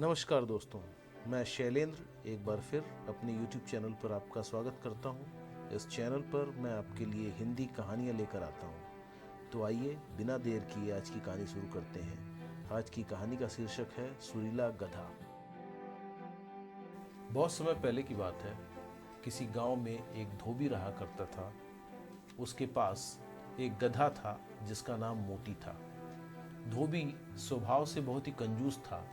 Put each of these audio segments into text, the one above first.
नमस्कार दोस्तों, मैं शैलेंद्र एक बार फिर अपने YouTube चैनल पर आपका स्वागत करता हूं। इस चैनल पर मैं आपके लिए हिंदी कहानियां लेकर आता हूं। तो आइए बिना देर किए आज की कहानी शुरू करते हैं। आज की कहानी का शीर्षक है सुरीला गधा। बहुत समय पहले की बात है। किसी गांव में एक धोबी रहा करता था। उसके पास एक गधा था जिसका नाम मोती था। धोबी स्वभाव से बहुत ही कंजूस था।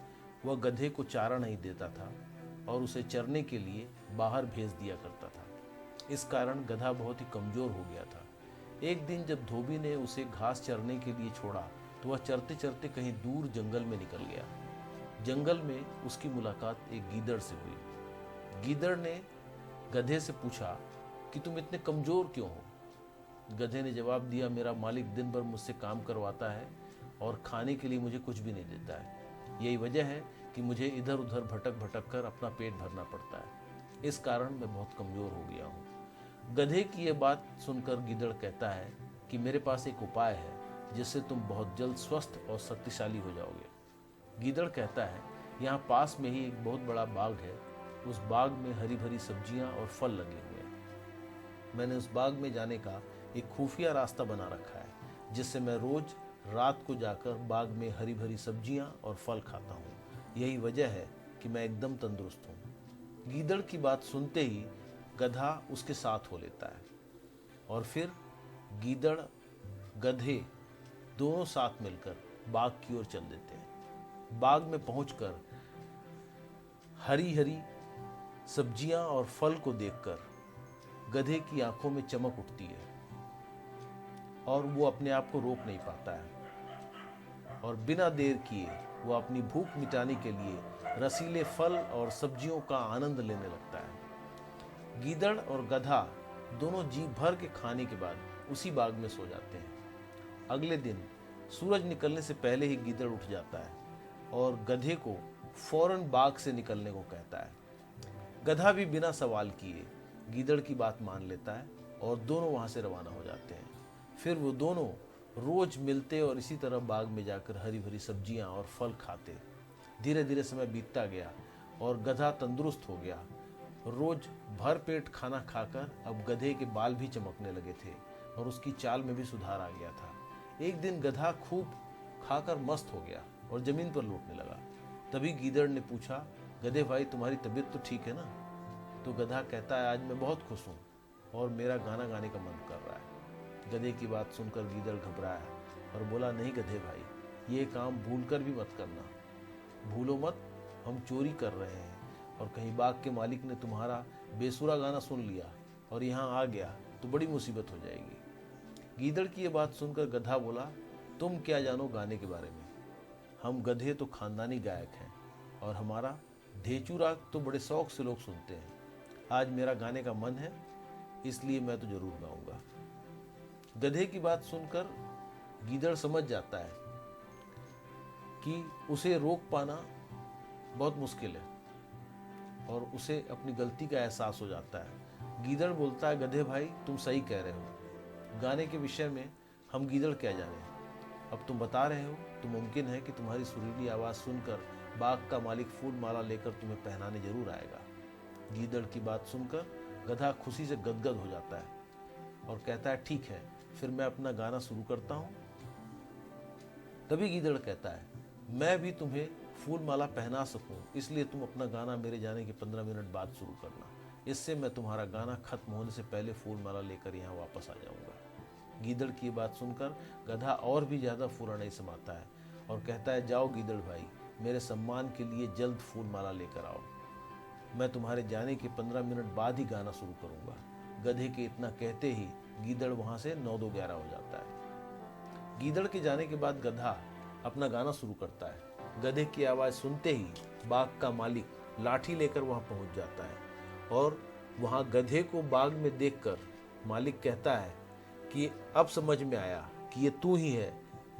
वह गधे को चारा नहीं देता था और उसे चरने के लिए बाहर भेज दिया करता था। इस कारण गधा बहुत ही कमजोर हो गया था। एक दिन जब धोबी ने उसे घास चरने के लिए छोड़ा तो वह चरते चरते कहीं दूर जंगल में निकल गया। जंगल में उसकी मुलाकात एक गीदड़ से हुई। गीदड़ ने गधे से पूछा कि तुम इतने कमजोर क्यों हो। गधे ने जवाब दिया, मेरा मालिक दिन भर मुझसे काम करवाता है और खाने के लिए मुझे कुछ भी नहीं देता है। यही वजह है कि मुझे इधर उधर भटक भटक कर अपना पेट भरना पड़ता है। इस कारण मैं बहुत कमजोर हो गया हूँ। गधे की यह बात सुनकर गीदड़ कहता है कि मेरे पास एक उपाय है जिससे तुम बहुत जल्द स्वस्थ और शक्तिशाली हो जाओगे। गीदड़ कहता है, यहाँ पास में ही एक बहुत बड़ा बाग है। उस बाग में हरी भरी सब्जियां और फल लगे हुए हैं। मैंने उस बाग में जाने का एक खुफिया रास्ता बना रखा है जिससे मैं रोज रात को जाकर बाग में हरी भरी सब्जियां और फल खाता हूँ। यही वजह है कि मैं एकदम तंदुरुस्त हूँ। गीदड़ की बात सुनते ही गधा उसके साथ हो लेता है और फिर गीदड़ गधे दोनों साथ मिलकर बाग की ओर चल देते हैं। बाग में पहुंचकर हरी हरी सब्जियां और फल को देखकर गधे की आंखों में चमक उठती है और वो अपने आप को रोक नहीं पाता है और बिना देर किए वो अपनी भूख मिटाने के लिए रसीले फल और सब्जियों का आनंद लेने लगता है। गीदड़ और गधा दोनों जी भर के खाने के बाद उसी बाग में सो जाते हैं। अगले दिन सूरज निकलने से पहले ही गीदड़ उठ जाता है और गधे को फौरन बाग से निकलने को कहता है। गधा भी बिना सवाल किए गीदड़ की बात मान लेता है और दोनों वहां से रवाना हो जाते हैं। फिर वो दोनों रोज मिलते और इसी तरह बाग में जाकर हरी भरी सब्जियां और फल खाते। धीरे धीरे समय बीतता गया और गधा तंदुरुस्त हो गया। रोज भर पेट खाना खाकर अब गधे के बाल भी चमकने लगे थे और उसकी चाल में भी सुधार आ गया था। एक दिन गधा खूब खाकर मस्त हो गया और जमीन पर लौटने लगा। तभी गीदड़ ने पूछा, गधे भाई तुम्हारी तबीयत तो ठीक है ना। तो गधा कहता है, आज मैं बहुत खुश हूँ और मेरा गाना गाने का मन कर रहा है। गधे की बात सुनकर गीदड़ घबराया और बोला, नहीं गधे भाई, ये काम भूलकर भी मत करना। भूलो मत, हम चोरी कर रहे हैं और कहीं बाग के मालिक ने तुम्हारा बेसुरा गाना सुन लिया और यहाँ आ गया तो बड़ी मुसीबत हो जाएगी। गीदड़ की ये बात सुनकर गधा बोला, तुम क्या जानो गाने के बारे में। हम गधे तो खानदानी गायक हैं और हमारा ढेचू राग तो बड़े शौक से लोग सुनते हैं। आज मेरा गाने का मन है, इसलिए मैं तो जरूर गाऊंगा। गधे की बात सुनकर गीदड़ समझ जाता है कि उसे रोक पाना बहुत मुश्किल है और उसे अपनी गलती का एहसास हो जाता है। गीदड़ बोलता है, गधे भाई तुम सही कह रहे हो। गाने के विषय में हम गीदड़ क्या जाने। अब तुम बता रहे हो तो मुमकिन है कि तुम्हारी सुरीली आवाज़ सुनकर बाग का मालिक फूल माला लेकर तुम्हें पहनाने जरूर आएगा। गीदड़ की बात सुनकर गधा खुशी से गदगद हो जाता है और कहता है, ठीक है, फिर मैं अपना गाना शुरू करता हूँ। तभी गीदड़ कहता है, मैं भी तुम्हें फूल माला पहना सकूं, इसलिए तुम अपना गाना मेरे जाने के 15 मिनट बाद शुरू करना। इससे मैं तुम्हारा गाना खत्म होने से पहले फूल माला लेकर यहाँ वापस आ जाऊंगा। गीदड़ की बात सुनकर गधा और भी ज्यादा फुरा नहीं समाता है और कहता है, जाओ गीदड़ भाई, मेरे सम्मान के लिए जल्द फूल माला लेकर आओ। मैं तुम्हारे जाने के 15 मिनट बाद ही गाना शुरू करूंगा। गधे के इतना कहते ही गीदड़ वहां से 9-2-11 हो जाता है। गीदड़ के जाने के बाद गधा अपना गाना शुरू करता है। गधे की आवाज सुनते ही बाग का मालिक लाठी लेकर वहां पहुंच जाता है और वहां गधे को बाग में देखकर मालिक कहता है कि अब समझ में आया कि ये तू ही है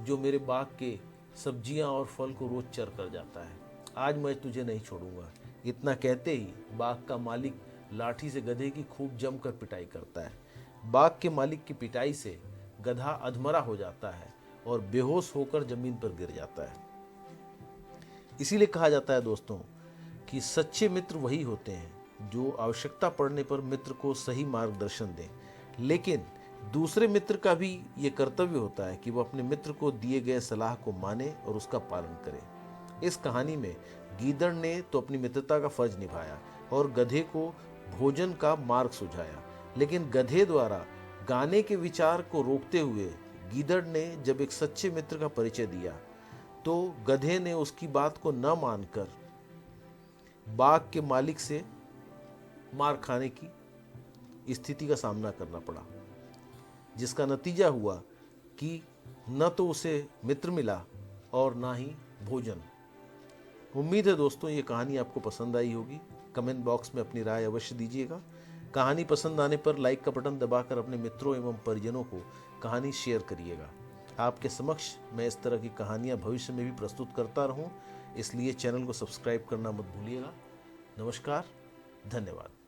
जो मेरे बाग के सब्जियां और फल को रोज चर कर जाता है। आज मैं तुझे नहीं छोड़ूंगा। इतना कहते ही बाग का मालिक लाठी से गधे की खूब जमकर पिटाई करता है। बाग के मालिक की पिटाई से गधा अधमरा हो जाता है और बेहोश होकर जमीन पर गिर जाता है। इसीलिए कहा जाता है दोस्तों कि सच्चे मित्र वही होते हैं जो आवश्यकता पड़ने पर मित्र को सही मार्गदर्शन दें, लेकिन दूसरे मित्र का भी ये कर्तव्य होता है कि वो अपने मित्र को दिए गए सलाह को माने और उसका पालन करे। इस कहानी में गीदड़ ने तो अपनी मित्रता का फर्ज निभाया और गधे को भोजन का मार्ग सुझाया, लेकिन गधे द्वारा गाने के विचार को रोकते हुए गीदड़ ने जब एक सच्चे मित्र का परिचय दिया तो गधे ने उसकी बात को न मानकर बाग के मालिक से मार खाने की स्थिति का सामना करना पड़ा, जिसका नतीजा हुआ कि न तो उसे मित्र मिला और ना ही भोजन। उम्मीद है दोस्तों ये कहानी आपको पसंद आई होगी। कमेंट बॉक्स में अपनी राय अवश्य दीजिएगा। कहानी पसंद आने पर लाइक का बटन दबाकर अपने मित्रों एवं परिजनों को कहानी शेयर करिएगा। आपके समक्ष मैं इस तरह की कहानियां भविष्य में भी प्रस्तुत करता रहूं, इसलिए चैनल को सब्सक्राइब करना मत भूलिएगा। नमस्कार, धन्यवाद।